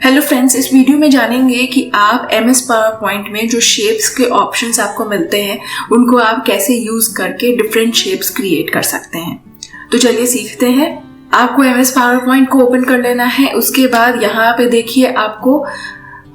Hello friends, इस video में जानेंगे कि आप MS पावर पॉइंट में जो शेप्स के ऑप्शंस आपको मिलते हैं उनको आप कैसे यूज करके डिफरेंट शेप्स क्रिएट कर सकते हैं। तो चलिए सीखते हैं। आपको MS पावर पॉइंट को ओपन कर लेना है। उसके बाद यहाँ पे देखिए आपको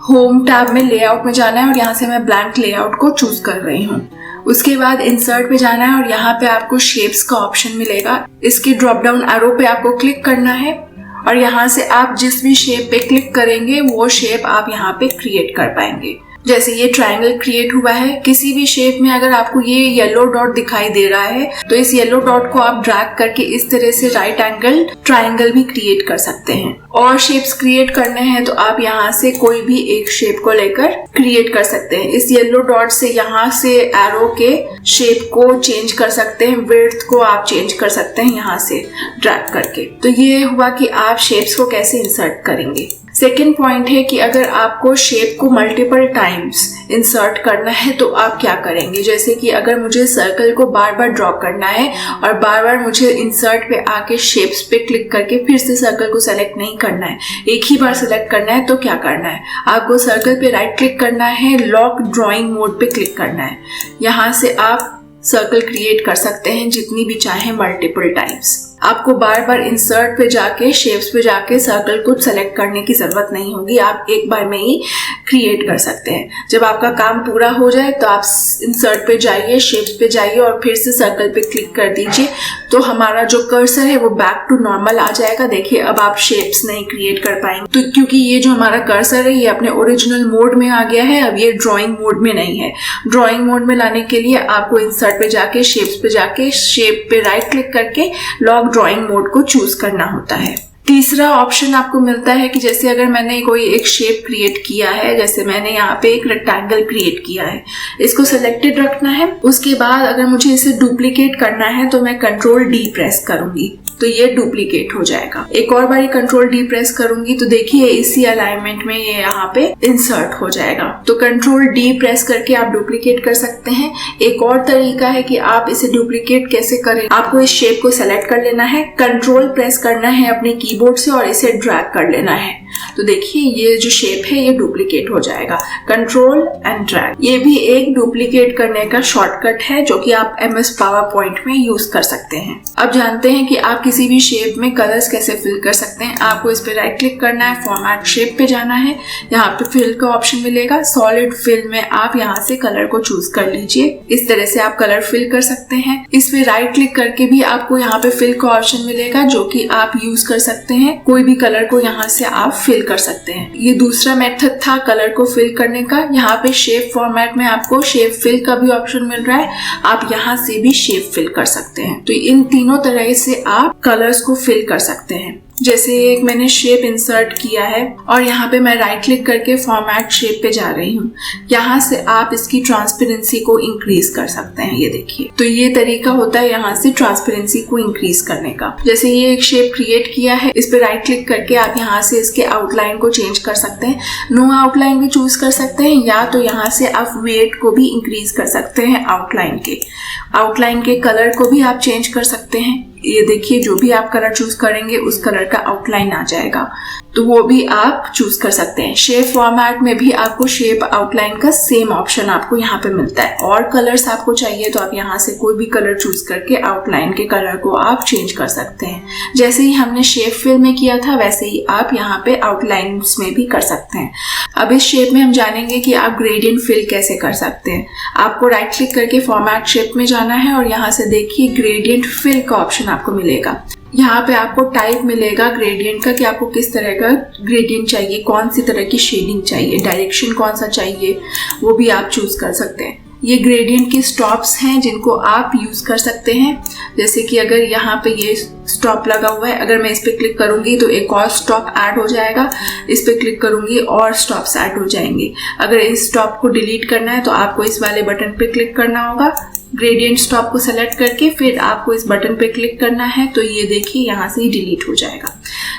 होम टैब में लेआउट में जाना है और यहाँ से मैं ब्लैंक लेआउट को चूज कर रही हूँ। उसके बाद इंसर्ट पे जाना है और यहाँ पे आपको शेप्स का ऑप्शन मिलेगा। इसके ड्रॉप डाउन एरो पे आपको क्लिक करना है और यहाँ से आप जिस भी शेप पे क्लिक करेंगे वो शेप आप यहाँ पे क्रिएट कर पाएंगे। जैसे ये ट्रायंगल क्रिएट हुआ है। किसी भी शेप में अगर आपको ये येलो डॉट दिखाई दे रहा है तो इस येलो डॉट को आप ड्रैग करके इस तरह से राइट एंगल ट्रायंगल भी क्रिएट कर सकते हैं। और शेप्स क्रिएट करने हैं तो आप यहाँ से कोई भी एक शेप को लेकर क्रिएट कर सकते हैं। इस येलो डॉट से यहाँ से एरो के शेप को चेंज कर सकते हैं, विड्थ को आप चेंज कर सकते हैं यहाँ से ड्रैग करके। तो ये हुआ कि आप शेप्स को कैसे इंसर्ट करेंगे। सेकेंड पॉइंट है कि अगर आपको शेप को मल्टीपल टाइम्स इंसर्ट करना है तो आप क्या करेंगे। जैसे कि अगर मुझे सर्कल को बार बार ड्रॉ करना है और बार बार मुझे इंसर्ट पे आके शेप्स पे क्लिक करके फिर से सर्कल को सेलेक्ट नहीं करना है, एक ही बार सेलेक्ट करना है, तो क्या करना है, आपको सर्कल पे राइट क्लिक करना है, लॉक ड्रॉइंग मोड पे क्लिक करना है। यहाँ से आप सर्कल क्रिएट कर सकते हैं जितनी भी चाहे मल्टीपल टाइम्स। आपको बार बार इंसर्ट पे जाके शेप्स पे जाके सर्कल को सेलेक्ट करने की जरूरत नहीं होगी, आप एक बार में ही क्रिएट कर सकते हैं। जब आपका काम पूरा हो जाए तो आप इंसर्ट पे जाइए, शेप्स पे जाइए और फिर से सर्कल पे क्लिक कर दीजिए तो हमारा जो कर्सर है वो बैक टू नॉर्मल आ जाएगा। देखिए अब आप शेप्स नहीं क्रिएट कर पाएंगे तो क्योंकि ये जो हमारा कर्सर है ये अपने ओरिजिनल मोड में आ गया है, अब ये ड्रॉइंग मोड में नहीं है। ड्रॉइंग मोड में लाने के लिए आपको इंसर्ट पे जाके शेप्स पे जाके शेप पे राइट क्लिक करके लॉक ड्रॉइंग मोड को चूज करना होता है। तीसरा ऑप्शन आपको मिलता है कि जैसे अगर मैंने कोई एक शेप क्रिएट किया है, जैसे मैंने यहाँ पे एक रेक्टेंगल क्रिएट किया है, इसको सिलेक्टेड रखना है। उसके बाद अगर मुझे इसे डुप्लीकेट करना है तो मैं Ctrl D प्रेस करूंगी तो ये डुप्लीकेट हो जाएगा। एक और बारी Ctrl D प्रेस करूंगी तो देखिए इसी अलाइनमेंट में ये यहाँ पे इंसर्ट हो जाएगा। तो Ctrl D प्रेस करके आप डुप्लीकेट कर सकते हैं। एक और तरीका है कि आप इसे डुप्लीकेट कैसे करें। आपको इस शेप को सेलेक्ट कर लेना है, Ctrl प्रेस करना है अपने कीबोर्ड से और इसे ड्रैग कर लेना है। तो देखिए ये जो शेप है ये डुप्लीकेट हो जाएगा। Ctrl एंड ड्रैग ये भी एक डुप्लीकेट करने का शॉर्टकट है जो कि आप MS पावर पॉइंट में यूज कर सकते हैं। अब जानते हैं कि आप किसी भी शेप में कलर्स कैसे फिल कर सकते हैं। आपको इस पे राइट क्लिक करना है, फॉर्मेट शेप पे जाना है, यहाँ पे फिल का ऑप्शन मिलेगा। सॉलिड फिल में आप यहाँ से कलर को चूज कर लीजिए। इस तरह से आप कलर फिल कर सकते हैं। इस पे राइट क्लिक करके भी आपको यहाँ पे फिल का ऑप्शन मिलेगा जो कि आप यूज कर सकते हैं। कोई भी कलर को यहाँ से आप फिल कर सकते हैं। ये दूसरा मेथड था कलर को फिल करने का। यहाँ पे शेप फॉर्मेट में आपको शेप फिल का भी ऑप्शन मिल रहा है, आप यहाँ से भी शेप फिल कर सकते हैं। तो इन तीनों तरह से आप कलर्स को फिल कर सकते हैं। जैसे एक मैंने शेप इंसर्ट किया है और यहाँ पे मैं राइट क्लिक करके फॉर्मेट शेप पे जा रही हूँ। यहाँ से आप इसकी ट्रांसपेरेंसी को इंक्रीज कर सकते हैं। ये देखिए तो ये तरीका होता है यहाँ से ट्रांसपेरेंसी को इंक्रीज करने का। जैसे ये एक शेप क्रिएट किया है, इस पे राइट क्लिक करके आप यहाँ से इसके आउटलाइन को चेंज कर सकते हैं। नो आउटलाइन भी चूज कर सकते हैं या तो यहाँ से आप वेट को भी इंक्रीज कर सकते हैं। आउटलाइन के कलर को भी आप चेंज कर सकते हैं। ये देखिए जो भी आप कलर चूज करेंगे उस कलर का आउटलाइन आ जाएगा, तो वो भी आप चूज कर सकते हैं। शेप फॉर्मेट में भी आपको शेप आउटलाइन का सेम ऑप्शन आपको यहाँ पे मिलता है। और कलर्स आपको चाहिए तो आप यहाँ से कोई भी कलर चूज करके आउटलाइन के कलर को आप चेंज कर सकते हैं। जैसे ही हमने शेप फिल में किया था वैसे ही आप यहाँ पे आउटलाइंस में भी कर सकते हैं। अब इस शेप में हम जानेंगे कि आप ग्रेडियंट फिल कैसे कर सकते हैं। आपको राइट क्लिक करके फॉर्मेट शेप में जाना है और यहाँ से देखिए ग्रेडियंट फिल का ऑप्शन आपको मिलेगा। यहाँ पे आपको टाइप मिलेगा ग्रेडियंट का कि आपको किस तरह का ग्रेडियंट चाहिए, कौन सी तरह की शेडिंग चाहिए, डायरेक्शन कौन सा चाहिए, वो भी आप चूज कर सकते हैं। ये ग्रेडियंट के स्टॉप्स हैं जिनको आप यूज कर सकते हैं। जैसे कि अगर यहाँ पे ये स्टॉप लगा हुआ है, अगर मैं इस पे क्लिक करूंगी तो एक और स्टॉप ऐड हो जाएगा, इस पे क्लिक करूंगी और स्टॉप्स ऐड हो जाएंगे। अगर इस स्टॉप को डिलीट करना है तो आपको इस वाले बटन पे क्लिक करना होगा। ग्रेडियंट स्टॉप को सेलेक्ट करके फिर आपको इस बटन पे क्लिक करना है तो ये देखिए यहाँ से ही डिलीट हो जाएगा।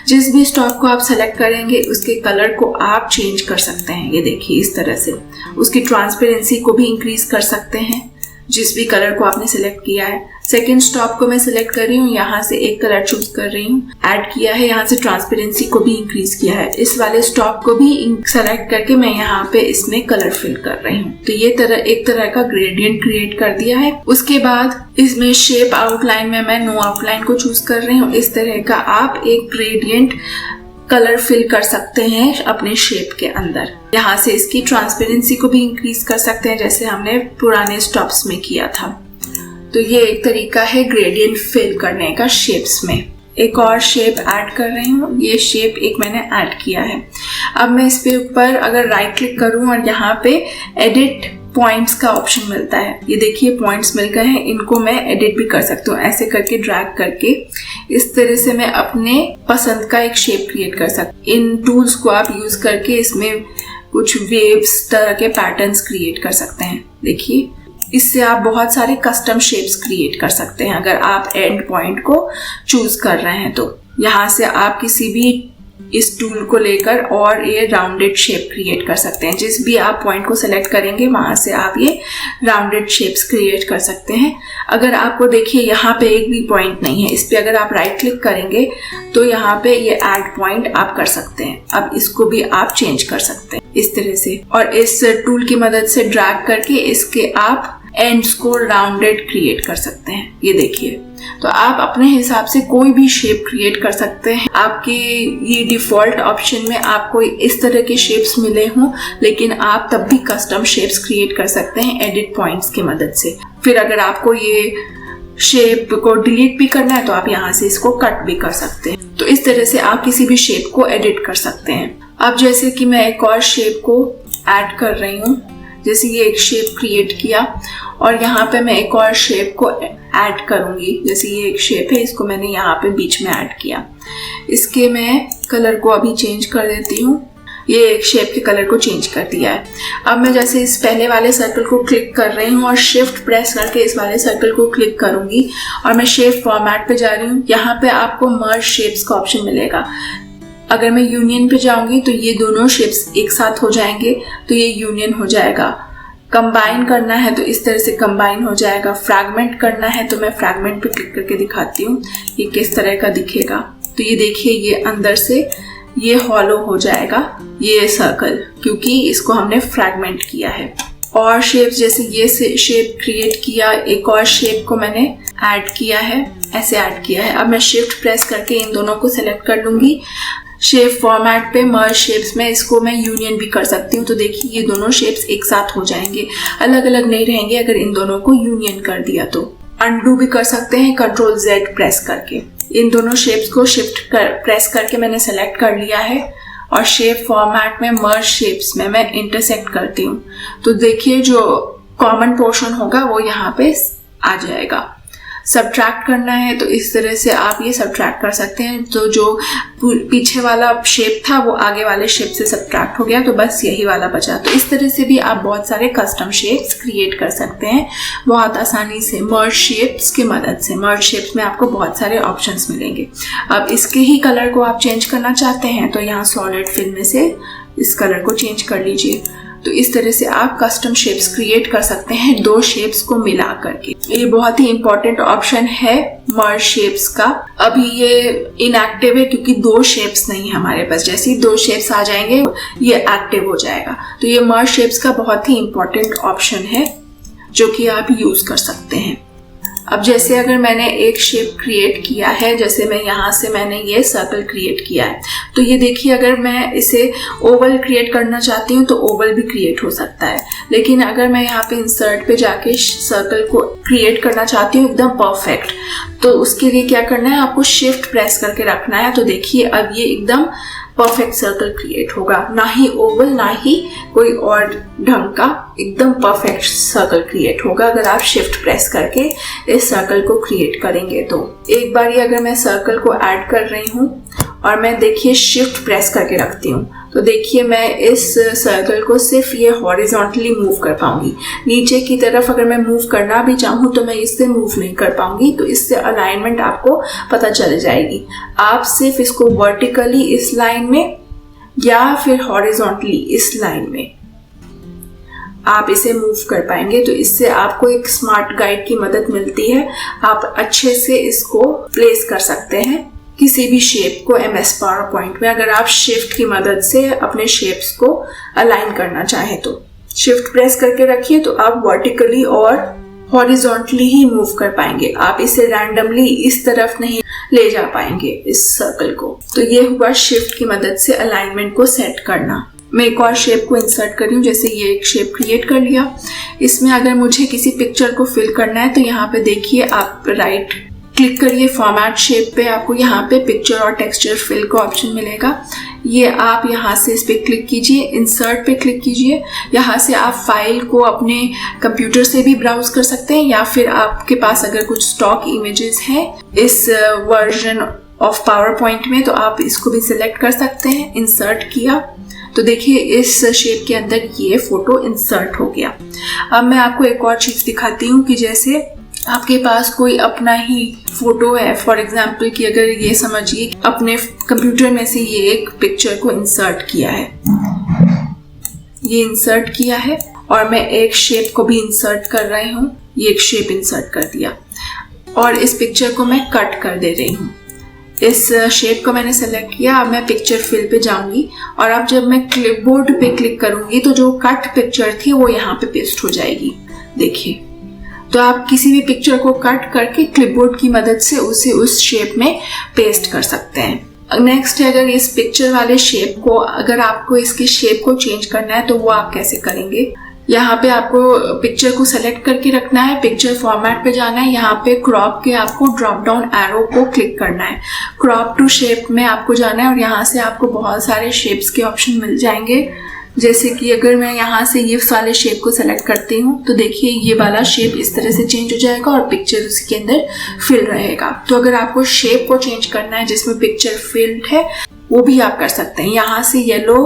जिस भी स्टॉक को आप सेलेक्ट करेंगे उसके कलर को आप चेंज कर सकते हैं। ये देखिए इस तरह से उसकी ट्रांसपेरेंसी को भी इंक्रीज कर सकते हैं। जिस भी कलर को आपने सिलेक्ट किया है। सेकेंड स्टॉप को मैं सिलेक्ट कर रही हूँ, यहाँ से एक कलर चूज कर रही हूँ, ऐड किया है, यहाँ से ट्रांसपेरेंसी को भी इंक्रीज किया है। इस वाले स्टॉप को भी सेलेक्ट करके मैं यहाँ पे इसमें कलर फिल कर रही हूँ। तो ये एक तरह का ग्रेडियंट क्रिएट कर दिया है। उसके बाद इसमें शेप आउटलाइन में मैं नो आउटलाइन को चूज कर रही हूँ। इस तरह का आप एक ग्रेडियंट कलर फिल कर सकते हैं अपने शेप के अंदर। यहाँ से इसकी ट्रांसपेरेंसी को भी इंक्रीज कर सकते हैं, जैसे हमने पुराने स्टॉप्स में किया था। तो ये एक तरीका है ग्रेडियंट फिल करने का शेप्स में। एक और शेप ऐड कर रही हूँ। ये शेप एक मैंने ऐड किया है। अब मैं इस पे ऊपर अगर राइट क्लिक करूँ और यहाँ पे एडिट पॉइंट्स का ऑप्शन मिलता है, ये देखिए पॉइंट्स मिल गए हैं, इनको मैं एडिट भी कर सकती हूँ। ऐसे करके ड्रैग करके इस तरह से मैं अपने पसंद का एक शेप क्रिएट कर सकती हूँ। इन टूल्स को आप यूज करके इसमें कुछ वेव्स तरह के पैटर्न्स क्रिएट कर सकते हैं। देखिए इससे आप बहुत सारे कस्टम शेप्स क्रिएट कर सकते हैं अगर आप एंड पॉइंट को चूज कर रहे हैं। तो यहाँ से आप किसी भी इस टूल को लेकर और ये राउंडेड शेप क्रिएट कर सकते हैं। जिस भी आप पॉइंट को सेलेक्ट करेंगे वहां से आप ये राउंडेड शेप्स क्रिएट कर सकते हैं। अगर आपको देखिए यहाँ पे एक भी पॉइंट नहीं है, इस पे अगर आप राइट क्लिक करेंगे तो यहाँ पे ये ऐड पॉइंट आप कर सकते हैं। अब इसको भी आप चेंज कर सकते हैं इस तरह से, और इस टूल की मदद से ड्रैग करके इसके आप एंड्स को राउंडेड क्रिएट कर सकते हैं। ये देखिए, तो आप अपने हिसाब से कोई भी शेप क्रिएट कर सकते हैं। आपके ये डिफॉल्ट ऑप्शन में आपको इस तरह के शेप्स मिले हों, लेकिन आप तब भी कस्टम शेप्स क्रिएट कर सकते हैं एडिट पॉइंट्स की मदद से। फिर अगर आपको ये शेप को डिलीट भी करना है तो आप यहाँ से इसको कट भी कर सकते हैं। तो इस तरह से आप किसी भी शेप को एडिट कर सकते हैं। अब जैसे कि मैं एक और शेप को ऐड कर रही हूँ, जैसे ये एक शेप क्रिएट किया और यहाँ पे मैं एक और शेप को ऐड करूंगी। जैसे ये एक शेप है, इसको मैंने यहाँ पे बीच में ऐड किया। इसके मैं कलर को अभी चेंज कर देती हूँ। ये एक शेप के कलर को चेंज कर दिया है। अब मैं जैसे इस पहले वाले सर्कल को क्लिक कर रही हूँ और शिफ्ट प्रेस करके इस वाले सर्कल को क्लिक करूंगी और मैं शेप फॉर्मेट पे जा रही हूँ। यहाँ पे आपको मर्ज शेप्स का ऑप्शन मिलेगा। अगर मैं यूनियन पे जाऊंगी तो ये दोनों शेप्स एक साथ हो जाएंगे, तो ये यूनियन हो जाएगा। कंबाइन करना है तो इस तरह से कंबाइन हो जाएगा। फ्रैगमेंट करना है तो मैं फ्रैगमेंट पे क्लिक करके दिखाती हूँ ये किस तरह का दिखेगा। तो ये देखिए, ये अंदर से ये हॉलो हो जाएगा ये सर्कल, क्योंकि इसको हमने फ्रैगमेंट किया है। और शेप्स, जैसे ये शेप क्रिएट किया, एक और शेप को मैंने ऐड किया है, ऐसे ऐड किया है। अब मैं शिफ्ट प्रेस करके इन दोनों को सिलेक्ट कर लूंगी। शेप फॉर्मेट पे मर्ज शेप्स में इसको मैं यूनियन भी कर सकती हूँ। तो देखिए ये दोनों शेप्स एक साथ हो जाएंगे, अलग अलग नहीं रहेंगे अगर इन दोनों को यूनियन कर दिया। तो अनडू भी कर सकते हैं Ctrl Z प्रेस करके। इन दोनों शेप्स को प्रेस करके मैंने सेलेक्ट कर लिया है और शेप फॉर्मेट में मर्ज शेप्स में मैं इंटरसेक्ट करती हूँ। तो देखिए जो कॉमन पोर्शन होगा वो यहाँ पे आ जाएगा। सब्ट्रैक्ट करना है तो इस तरह से आप ये सब्ट्रैक्ट कर सकते हैं। तो जो पीछे वाला शेप था वो आगे वाले शेप से सब्ट्रैक्ट हो गया, तो बस यही वाला बचा। तो इस तरह से भी आप बहुत सारे कस्टम शेप्स क्रिएट कर सकते हैं बहुत आसानी से मर्ज शेप्स की मदद से। मर्ज शेप्स में आपको बहुत सारे ऑप्शंस मिलेंगे। अब इसके ही कलर को आप चेंज करना चाहते हैं तो यहाँ सॉलिड फिल में से इस कलर को चेंज कर लीजिए। तो इस तरह से आप कस्टम शेप्स क्रिएट कर सकते हैं दो शेप्स को मिला करके। ये बहुत ही इंपॉर्टेंट ऑप्शन है मर्ज शेप्स का। अभी ये इनएक्टिव है क्योंकि दो शेप्स नहीं है हमारे पास। जैसे ही दो शेप्स आ जाएंगे ये एक्टिव हो जाएगा। तो ये मर्ज शेप्स का बहुत ही इंपॉर्टेंट ऑप्शन है जो कि आप यूज कर सकते हैं। अब जैसे अगर मैंने एक शेप क्रिएट किया है, जैसे मैं यहाँ से मैंने ये सर्कल क्रिएट किया है, तो ये देखिए अगर मैं इसे ओवल क्रिएट करना चाहती हूँ तो ओवल भी क्रिएट हो सकता है। लेकिन अगर मैं यहाँ पे इंसर्ट पे जाके सर्कल को क्रिएट करना चाहती हूँ एकदम परफेक्ट, तो उसके लिए क्या करना है, आपको शिफ्ट प्रेस करके रखना है। तो देखिए अब ये एकदम परफेक्ट सर्कल क्रिएट होगा, ना ही ओवल ना ही कोई और ढंग का, एकदम परफेक्ट सर्कल क्रिएट होगा अगर आप शिफ्ट प्रेस करके इस सर्कल को क्रिएट करेंगे। तो एक बार ये अगर मैं सर्कल को ऐड कर रही हूँ और मैं देखिए शिफ्ट प्रेस करके रखती हूँ, तो देखिए मैं इस सर्कल को सिर्फ ये हॉरिजॉन्टली मूव कर पाऊंगी। नीचे की तरफ अगर मैं मूव करना भी चाहूँ तो मैं इससे मूव नहीं कर पाऊंगी। तो इससे अलाइनमेंट आपको पता चल जाएगी। आप सिर्फ इसको वर्टिकली इस लाइन में या फिर हॉरिजॉन्टली इस लाइन में आप इसे मूव कर पाएंगे। तो इससे आपको एक स्मार्ट गाइड की मदद मिलती है, आप अच्छे से इसको प्लेस कर सकते हैं किसी भी शेप को MS पावर पॉइंट में। अगर आप शिफ्ट की मदद से अपने शेप्स को अलाइन करना चाहें तो शिफ्ट प्रेस करके रखिए, तो आप वर्टिकली और हॉरिजॉन्टली ही मूव कर पाएंगे। आप इसे रैंडमली इस तरफ नहीं ले जा पाएंगे इस सर्कल को। तो ये हुआ शिफ्ट की मदद से अलाइनमेंट को सेट करना। मैं एक और शेप को इंसर्ट कर रही हूँ। जैसे ये एक शेप क्रिएट कर लिया, इसमें अगर मुझे किसी पिक्चर को फिल करना है तो यहाँ पे देखिए, आप राइट क्लिक करिए फॉर्मेट शेप पे, आपको यहाँ पे पिक्चर और टेक्सचर फिल का ऑप्शन मिलेगा। ये आप यहाँ से इस पे क्लिक कीजिए, इंसर्ट पे क्लिक कीजिए। यहाँ से आप फाइल को अपने कंप्यूटर से भी ब्राउज कर सकते हैं, या फिर आपके पास अगर कुछ स्टॉक इमेजेस हैं इस वर्जन ऑफ पावर पॉइंट में तो आप इसको भी सिलेक्ट कर सकते हैं। इंसर्ट किया तो देखिए इस शेप के अंदर ये फोटो इंसर्ट हो गया। अब मैं आपको एक और चीज दिखाती हूँ कि जैसे आपके पास कोई अपना ही फोटो है, फॉर एग्जाम्पल कि अगर ये समझिए अपने कंप्यूटर में से ये एक पिक्चर को इंसर्ट किया है, ये इंसर्ट किया है और मैं एक शेप को भी इंसर्ट कर रही हूँ, ये एक शेप इंसर्ट कर दिया और इस पिक्चर को मैं कट कर दे रही हूँ। इस शेप को मैंने सेलेक्ट किया। अब मैं पिक्चर फिल पे जाऊंगी और अब जब मैं क्लिपबोर्ड पे क्लिक करूंगी तो जो कट पिक्चर थी वो यहाँ पे पेस्ट हो जाएगी। देखिए, तो आप किसी भी पिक्चर को कट करके क्लिपबोर्ड की मदद से उसे उस शेप में पेस्ट कर सकते हैं। नेक्स्ट है, अगर इस पिक्चर वाले शेप को, अगर आपको इसकी शेप को चेंज करना है तो वो आप कैसे करेंगे। यहाँ पे आपको पिक्चर को सेलेक्ट करके रखना है, पिक्चर फॉर्मेट पे जाना है, यहाँ पे क्रॉप के आपको ड्रॉप डाउन एरो को क्लिक करना है, क्रॉप टू शेप में आपको जाना है और यहाँ से आपको बहुत सारे शेप्स के ऑप्शन मिल जाएंगे। जैसे कि अगर मैं यहाँ से ये वाले शेप को सेलेक्ट करती हूँ तो देखिए ये वाला शेप इस तरह से चेंज हो जाएगा और पिक्चर उसके अंदर फिल रहेगा। तो अगर आपको शेप को चेंज करना है जिसमें पिक्चर फिल्ड है वो भी आप कर सकते हैं। यहाँ से येलो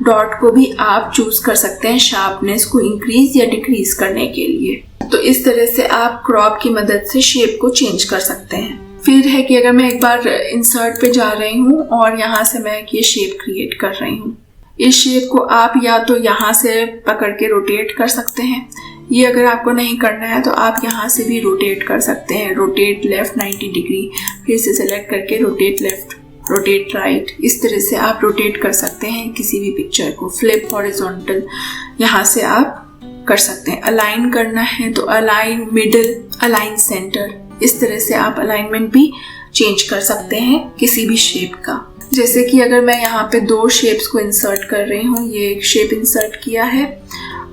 डॉट को भी आप चूज कर सकते हैं शार्पनेस को इंक्रीज या डिक्रीज करने के लिए। तो इस तरह से आप क्रॉप की मदद से शेप को चेंज कर सकते हैं। फिर है कि अगर मैं एक बार इंसर्ट पे जा रही हूँ और यहाँ से मैं ये शेप क्रिएट कर रही हूँ, इस शेप को आप या तो यहाँ से पकड़ के रोटेट कर सकते हैं, ये अगर आपको नहीं करना है तो आप यहाँ से भी रोटेट कर सकते हैं। रोटेट लेफ्ट 90 डिग्री, फिर से सेलेक्ट करके रोटेट लेफ्ट, रोटेट राइट, इस तरह से आप रोटेट कर सकते हैं किसी भी पिक्चर को। फ्लिप हॉरिजॉन्टल यहाँ से आप कर सकते हैं। अलाइन करना है तो अलाइन मिडिल, अलाइन सेंटर, इस तरह से आप अलाइनमेंट भी चेंज कर सकते हैं किसी भी शेप का। जैसे कि अगर मैं यहाँ पे दो शेप्स को इंसर्ट कर रही हूँ, ये एक शेप इंसर्ट किया है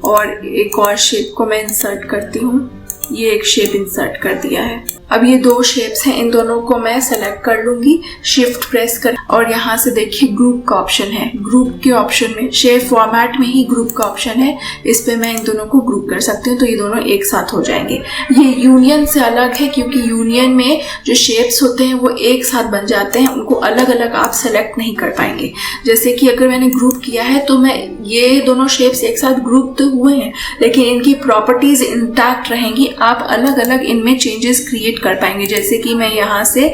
और एक और शेप को मैं इंसर्ट करती हूँ, ये एक शेप इंसर्ट कर दिया है। अब ये दो शेप्स हैं, इन दोनों को मैं सेलेक्ट कर लूंगी, शिफ्ट प्रेस कर और यहाँ से देखिए ग्रुप का ऑप्शन है। ग्रुप के ऑप्शन में शेप फॉर्मेट में ही ग्रुप का ऑप्शन है, इस पे मैं इन दोनों को ग्रुप कर सकती हूँ तो ये दोनों एक साथ हो जाएंगे। ये यूनियन से अलग है क्योंकि यूनियन में जो शेप्स होते हैं वो एक साथ बन जाते हैं, उनको अलग अलग आप सेलेक्ट नहीं कर पाएंगे। जैसे कि अगर मैंने ग्रुप किया है तो मैं ये दोनों शेप्स एक साथ ग्रुप तो हुए हैं लेकिन इनकी प्रॉपर्टीज इंटैक्ट रहेंगी, आप अलग अलग इनमें चेंजेस क्रिएट कर पाएंगे। जैसे कि मैं यहाँ से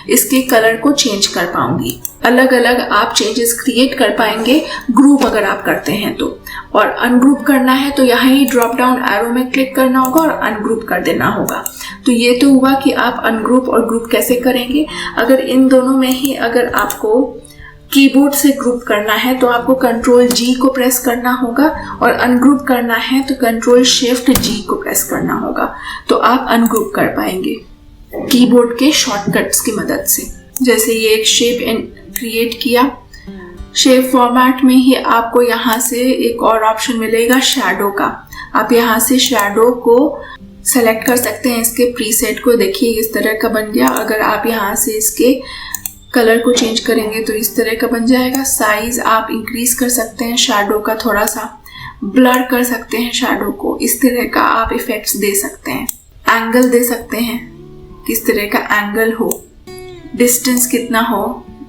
इसके कलर को चेंज कर पाऊंगी, अलग अलग आप चेंजेस क्रिएट कर पाएंगे ग्रुप अगर आप करते हैं तो। और अनग्रुप करना है तो यहाँ ही ड्रॉप डाउन एरो में क्लिक करना होगा और अनग्रुप कर देना होगा। तो ये तो हुआ कि आप अनग्रुप और ग्रुप कैसे करेंगे। अगर इन दोनों में ही अगर आपको कीबोर्ड से ग्रुप करना है तो आपको कंट्रोल G को प्रेस करना होगा और अनग्रुप करना है तो कंट्रोल शिफ्ट G को प्रेस करना होगा, तो आप अनग्रुप कर पाएंगे कीबोर्ड के शॉर्टकट्स की मदद से। जैसे ये एक शेप क्रिएट किया, शेप फॉर्मेट में ही आपको यहाँ से एक और ऑप्शन मिलेगा शैडो का। आप यहाँ से शैडो को सेलेक्ट कर सकते हैं, इसके प्रीसेट को देखिए इस तरह का बन गया। अगर आप यहाँ से इसके कलर को चेंज करेंगे तो इस तरह का बन जाएगा। साइज आप इंक्रीज कर सकते हैं शैडो का, थोड़ा सा ब्लर कर सकते हैं शैडो को, इस तरह का आप इफेक्ट्स दे सकते हैं। एंगल दे सकते हैं, किस तरह का एंगल हो, डिस्टेंस कितना हो,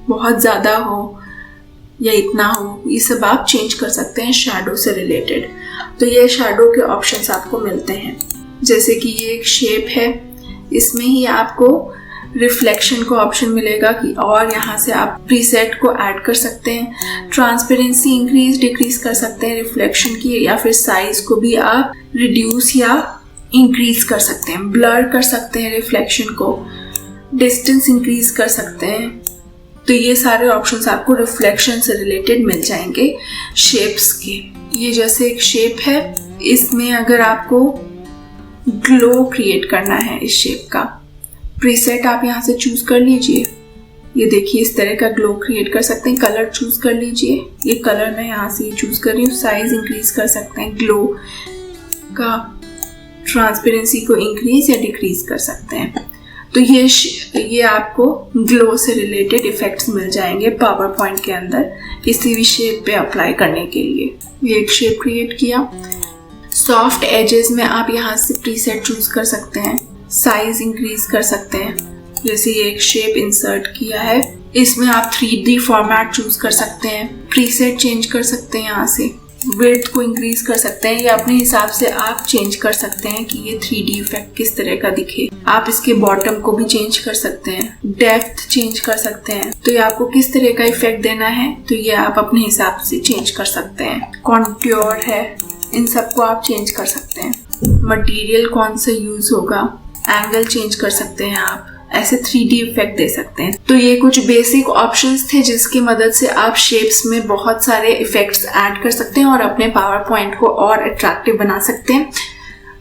बहुत ज़्यादा हो या इतना हो, ये सब आप चेंज कर सकते हैं शैडो से रिलेटेड। तो ये शैडो के ऑप्शंस आपको मिलते हैं। जैसे कि ये एक शेप है, इसमें ही आपको रिफ्लेक्शन को ऑप्शन मिलेगा कि और यहाँ से आप प्रीसेट को ऐड कर सकते हैं। ट्रांसपेरेंसी इंक्रीज डिक्रीज कर सकते हैं रिफ्लेक्शन की, या फिर साइज को भी आप रिड्यूस या इंक्रीज कर सकते हैं। ब्लर कर सकते हैं रिफ्लेक्शन को, डिस्टेंस इंक्रीज कर सकते हैं। तो ये सारे ऑप्शंस आपको रिफ्लेक्शन से रिलेटेड मिल जाएंगे शेप्स के। ये जैसे एक शेप है, इसमें अगर आपको ग्लो क्रिएट करना है इस शेप का, प्रीसेट आप यहाँ से चूज कर लीजिए। ये देखिए इस तरह का ग्लो क्रिएट कर सकते हैं। कलर चूज कर लीजिए, ये कलर मैं यहाँ से चूज कर रही हूँ। साइज इंक्रीज कर सकते हैं, ग्लो का ट्रांसपेरेंसी को इंक्रीज या डिक्रीज कर सकते हैं। तो ये आपको ग्लो से रिलेटेड इफेक्ट्स मिल जाएंगे पावर पॉइंट के अंदर किसी भी शेप पे अप्लाई करने के लिए। ये एक शेप क्रिएट किया। सॉफ्ट एजेस में आप यहाँ से प्रीसेट चूज कर सकते हैं, साइज इंक्रीज कर सकते हैं। जैसे ये एक शेप इंसर्ट किया है, इसमें आप 3D फॉर्मेट चूज कर सकते हैं, प्रीसेट चेंज कर सकते हैं, यहाँ से विड्थ को इंक्रीज कर सकते हैं, या अपने हिसाब से आप चेंज कर सकते हैं कि ये 3D इफेक्ट किस तरह का दिखे। आप इसके बॉटम को भी चेंज कर सकते हैं, डेप्थ चेंज कर सकते हैं। तो ये आपको किस तरह का इफेक्ट देना है तो ये आप अपने हिसाब से चेंज कर सकते हैं। कॉन्ट्योर है, इन सबको आप चेंज कर सकते हैं। मटेरियल कौन सा यूज होगा, एंगल चेंज कर सकते हैं आप, ऐसे 3D इफेक्ट दे सकते हैं। तो ये कुछ बेसिक ऑप्शंस थे जिसकी मदद से आप शेप्स में बहुत सारे इफेक्ट्स ऐड कर सकते हैं और अपने पावर पॉइंट को और अट्रैक्टिव बना सकते हैं।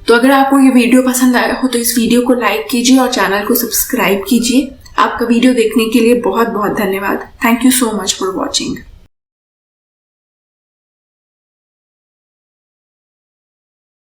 तो अगर आपको ये वीडियो पसंद आया हो तो इस वीडियो को लाइक कीजिए और चैनल को सब्सक्राइब कीजिए। आपका वीडियो देखने के लिए बहुत बहुत धन्यवाद। Thank you so much for watching.